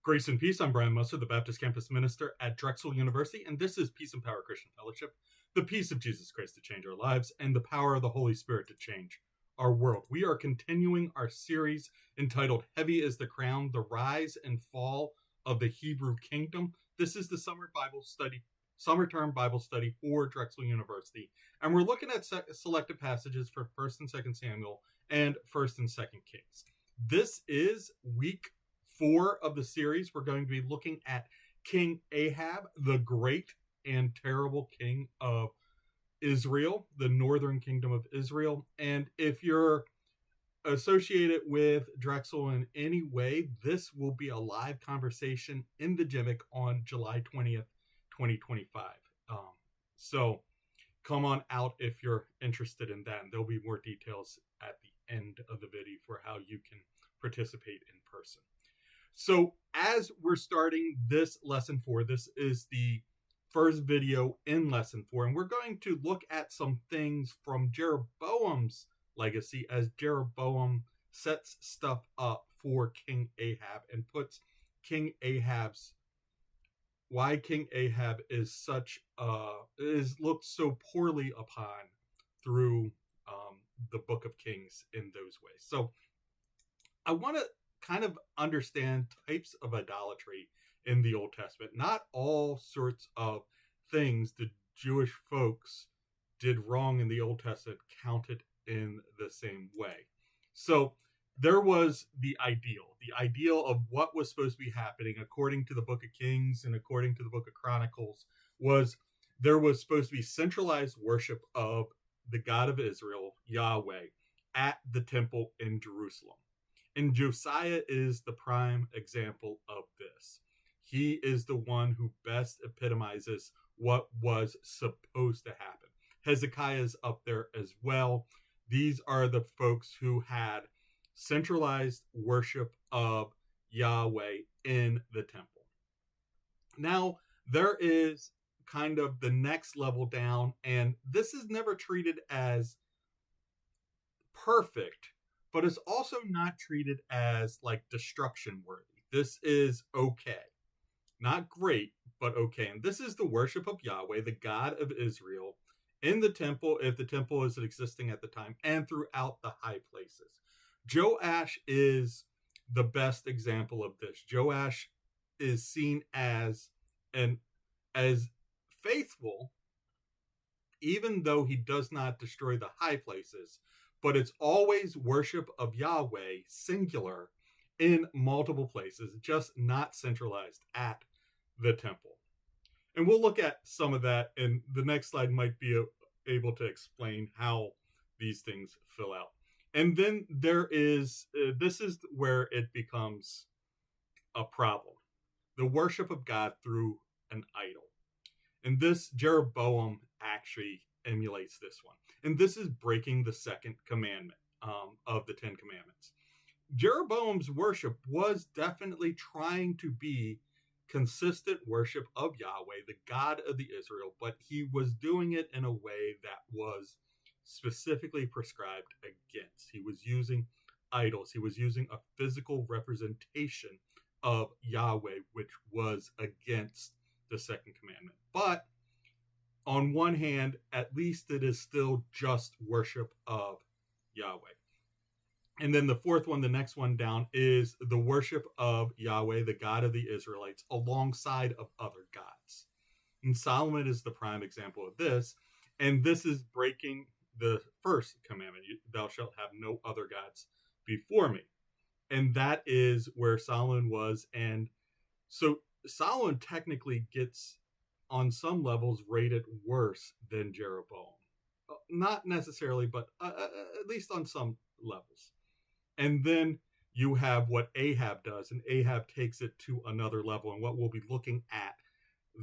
Grace and Peace. I'm Brian Musser, the Baptist Campus Minister at Drexel University, and this is Peace and Power Christian Fellowship, the peace of Jesus Christ to change our lives, and the power of the Holy Spirit to change our world. We are continuing our series entitled Heavy is the Crown, the Rise and Fall of the Hebrew Kingdom. This is the summer term Bible study for Drexel University, and we're looking at selected passages for 1st and 2nd Samuel and 1st and 2nd Kings. This is week 4 of the series. We're going to be looking at King Ahab, the great and terrible king of Israel, the northern kingdom of Israel. And if you're associated with Drexel in any way, this will be a live conversation in the JEMIC on July 20th, 2025. So come on out if you're interested in that. And there'll be more details at the end of the video for how you can participate in person. So as we're starting this lesson 4, this is the first video in lesson 4, and we're going to look at some things from Jeroboam's legacy as Jeroboam sets stuff up for King Ahab and puts why King Ahab is looked so poorly upon through the book of Kings in those ways. So I want to kind of understand types of idolatry in the Old Testament. Not all sorts of things the Jewish folks did wrong in the Old Testament counted in the same way. So there was the ideal of what was supposed to be happening according to the book of Kings and according to the book of Chronicles was there was supposed to be centralized worship of the God of Israel, Yahweh, at the temple in Jerusalem. And Josiah is the prime example of this. He is the one who best epitomizes what was supposed to happen. Hezekiah is up there as well. These are the folks who had centralized worship of Yahweh in the temple. Now, there is kind of the next level down, and this is never treated as perfect, but it's also not treated as like destruction worthy. This is okay. Not great, but okay. And this is the worship of Yahweh, the God of Israel, in the temple, if the temple is existing at the time, and throughout the high places. Joash is the best example of this. Joash is seen as faithful, even though he does not destroy the high places. But it's always worship of Yahweh, singular, in multiple places, just not centralized at the temple. And we'll look at some of that, and the next slide might be able to explain how these things fill out. And then there is, this is where it becomes a problem. The worship of God through an idol. And this, Jeroboam actually emulates this one. And this is breaking the second commandment of the 10 commandments. Jeroboam's worship was definitely trying to be consistent worship of Yahweh, the God of the Israel, but he was doing it in a way that was specifically prescribed against. He was using idols. He was using a physical representation of Yahweh, which was against the second commandment. But on one hand, at least it is still just worship of Yahweh. And then the fourth one, the next one down, is the worship of Yahweh, the God of the Israelites, alongside of other gods. And Solomon is the prime example of this. And this is breaking the first commandment, thou shalt have no other gods before me. And that is where Solomon was. And so Solomon technically gets, on some levels, rated worse than Jeroboam. Not necessarily, but at least on some levels. And then you have what Ahab does, and Ahab takes it to another level. And what we'll be looking at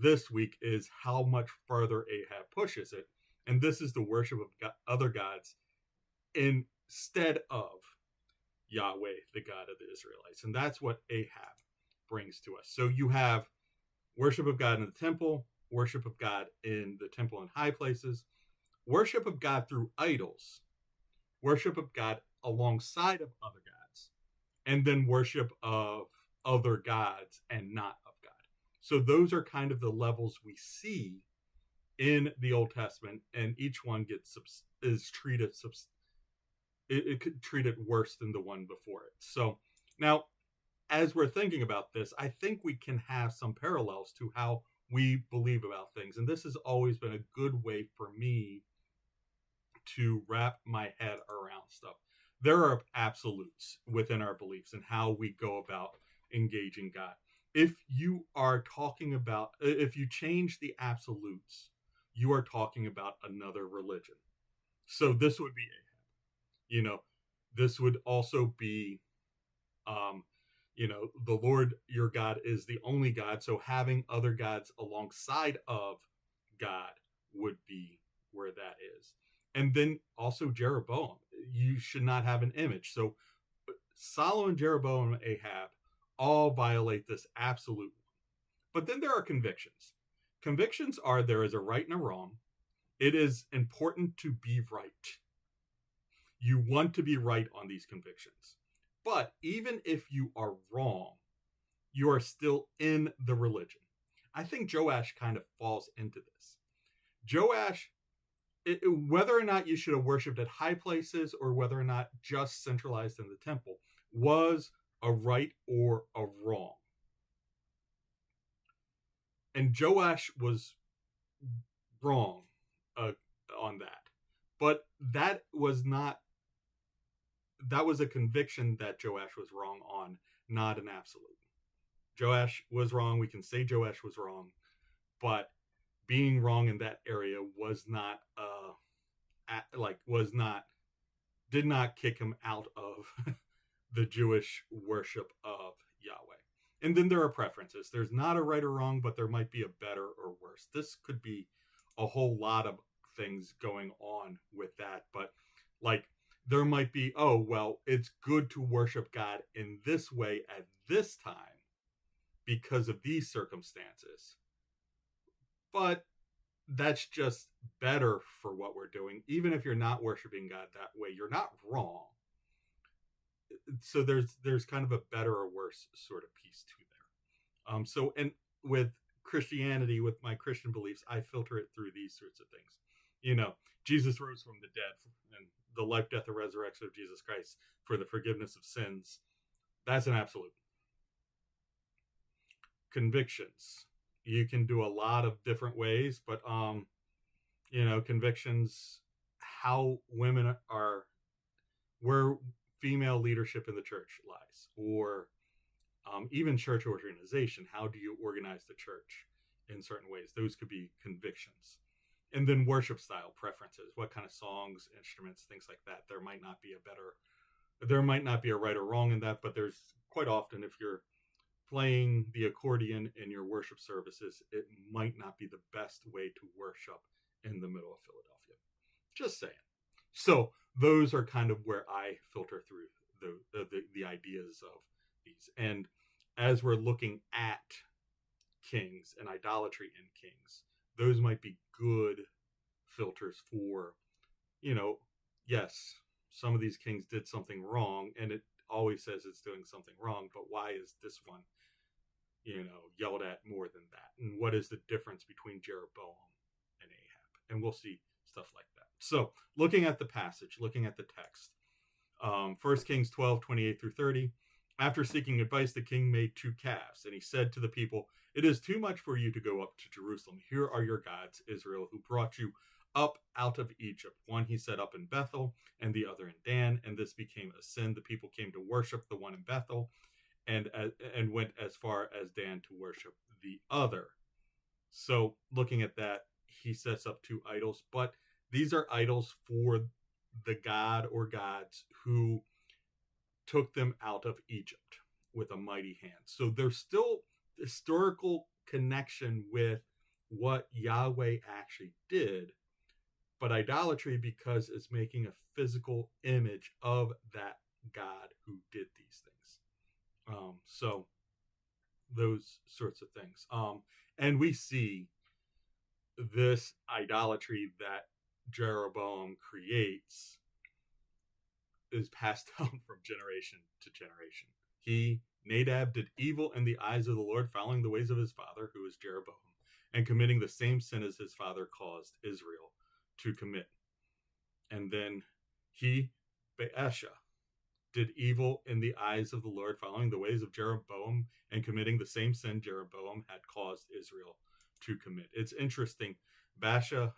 this week is how much further Ahab pushes it. And this is the worship of other gods instead of Yahweh, the God of the Israelites. And that's what Ahab brings to us. So you have worship of God in the temple, worship of God in the temple and high places, worship of God through idols, worship of God alongside of other gods, and then worship of other gods and not of God. So those are kind of the levels we see in the Old Testament, and each one is treated it could treat it worse than the one before it. So now, as we're thinking about this, I think we can have some parallels to how we believe about things, and this has always been a good way for me to wrap my head around stuff. There are absolutes within our beliefs and how we go about engaging God. If you change the absolutes, you are talking about another religion. So this would be Ahab. This would also be, the Lord your God is the only God. So having other gods alongside of God would be where that is. And then also Jeroboam, you should not have an image. So Solomon, Jeroboam, and Ahab all violate this absolute. But then there are convictions. Convictions are there is a right and a wrong. It is important to be right. You want to be right on these convictions. But even if you are wrong, you are still in the religion. I think Joash kind of falls into this. Joash, whether or not you should have worshipped at high places or whether or not just centralized in the temple, was a right or a wrong. And Joash was wrong on that. But that was a conviction that Joash was wrong on, not an absolute. Joash was wrong. We can say Joash was wrong, but being wrong in that area did not kick him out of the Jewish worship of Yahweh. And then there are preferences. There's not a right or wrong, but there might be a better or worse. This could be a whole lot of things going on with that, but there might be, it's good to worship God in this way at this time because of these circumstances. But that's just better for what we're doing. Even if you're not worshiping God that way, you're not wrong. So there's kind of a better or worse sort of piece to there. And with Christianity, with my Christian beliefs, I filter it through these sorts of things. Jesus rose from the dead, and the life, death, and resurrection of Jesus Christ for the forgiveness of sins. That's an absolute. Convictions. You can do a lot of different ways, but convictions, how women are, where female leadership in the church lies, or even church organization. How do you organize the church in certain ways? Those could be convictions. And then worship style preferences. What kind of songs, instruments, things like that. There might not be a right or wrong in that, but there's quite often, if you're playing the accordion in your worship services, it might not be the best way to worship in the middle of Philadelphia. Just saying. So those are kind of where I filter through the ideas of these. And as we're looking at kings and idolatry in kings, those might be good filters for, yes, some of these kings did something wrong, and it always says it's doing something wrong, but why is this one, yelled at more than that? And what is the difference between Jeroboam and Ahab? And we'll see stuff like that. So looking at the passage, looking at the text, 1 Kings 12:28 through 30, after seeking advice, the king made 2 calves, and he said to the people, "It is too much for you to go up to Jerusalem. Here are your gods, Israel, who brought you up out of Egypt. One he set up in Bethel, and the other in Dan, and this became a sin. The people came to worship the one in Bethel, and went as far as Dan to worship the other." So looking at that, he sets up 2 idols, but these are idols for the god or gods who took them out of Egypt with a mighty hand. So there's still historical connection with what Yahweh actually did, but idolatry because it's making a physical image of that God who did these things. So those sorts of things. And we see this idolatry that Jeroboam creates is passed down from generation to generation. He Nadab did evil in the eyes of the Lord, following the ways of his father, who was Jeroboam, and committing the same sin as his father caused Israel to commit. And then he, Baasha, did evil in the eyes of the Lord, following the ways of Jeroboam and committing the same sin Jeroboam had caused Israel to commit. It's interesting. Baasha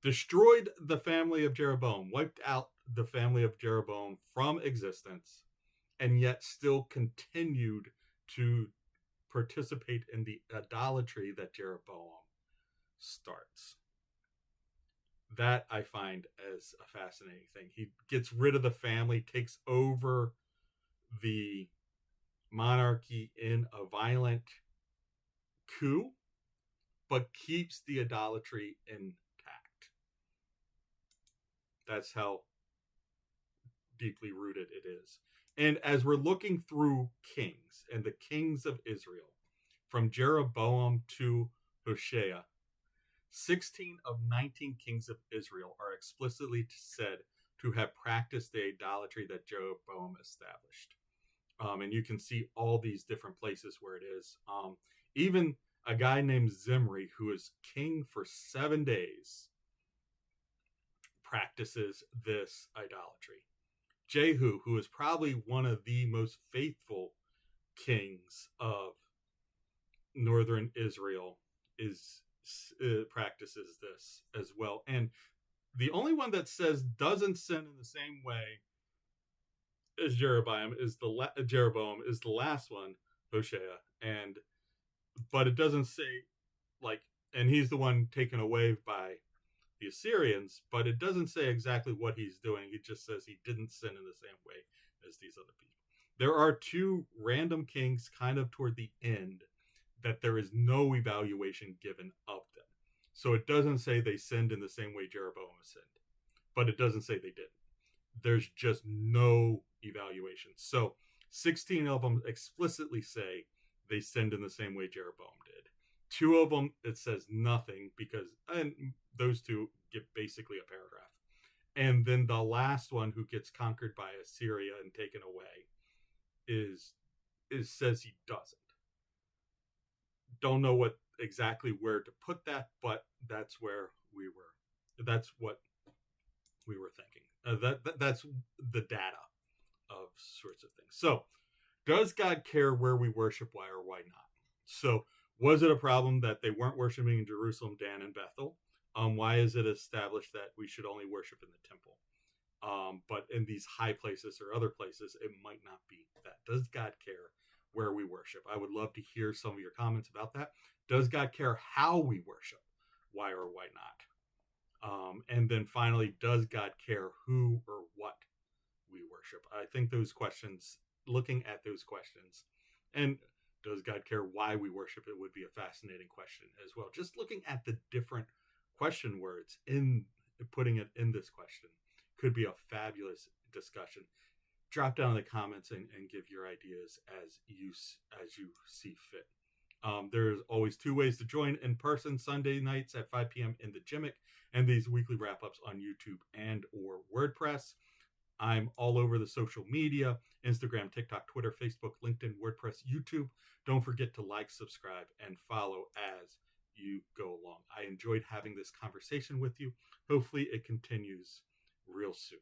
destroyed the family of Jeroboam, wiped out the family of Jeroboam from existence, and yet still continued to participate in the idolatry that Jeroboam starts. That I find as a fascinating thing. He gets rid of the family, takes over the monarchy in a violent coup, but keeps the idolatry intact. That's how deeply rooted it is. And as we're looking through kings and the kings of Israel, from Jeroboam to Hoshea, 16 of 19 kings of Israel are explicitly said to have practiced the idolatry that Jeroboam established. And you can see all these different places where it is. Even a guy named Zimri, who is king for 7 days, practices this idolatry. Jehu, who is probably one of the most faithful kings of northern Israel, practices this as well. And the only one that says doesn't sin in the same way as Jeroboam is the last one, Hoshea, but it doesn't say and he's the one taken away by the Assyrians, but it doesn't say exactly what he's doing. It just says he didn't sin in the same way as these other people. There are 2 random kings kind of toward the end that there is no evaluation given of them. So it doesn't say they sinned in the same way Jeroboam sinned, but it doesn't say they didn't. There's just no evaluation. So 16 of them explicitly say they sinned in the same way Jeroboam did. 2 of them, it says nothing and those 2 get basically a paragraph. And then the last one, who gets conquered by Assyria and taken away, says he doesn't. Don't know exactly where to put that, but that's where we were. That's what we were thinking. That's the data of sorts of things. So, does God care where we worship? Why or why not? So, was it a problem that they weren't worshiping in Jerusalem, Dan, and Bethel? Why is it established that we should only worship in the temple? But in these high places or other places, it might not be that. Does God care where we worship? I would love to hear some of your comments about that. Does God care how we worship? Why or why not? And then finally, does God care who or what we worship? I think those questions, looking at those questions, and does God care why we worship? It would be a fascinating question as well. Just looking at the different question words in putting it in this question could be a fabulous discussion. Drop down in the comments and give your ideas as you see fit. There's always 2 ways to join in person: Sunday nights at 5 p.m. in the JEMIC, and these weekly wrap-ups on YouTube and or WordPress. I'm all over the social media: Instagram, TikTok, Twitter, Facebook, LinkedIn, WordPress, YouTube. Don't forget to like, subscribe, and follow as you go along. I enjoyed having this conversation with you. Hopefully it continues real soon.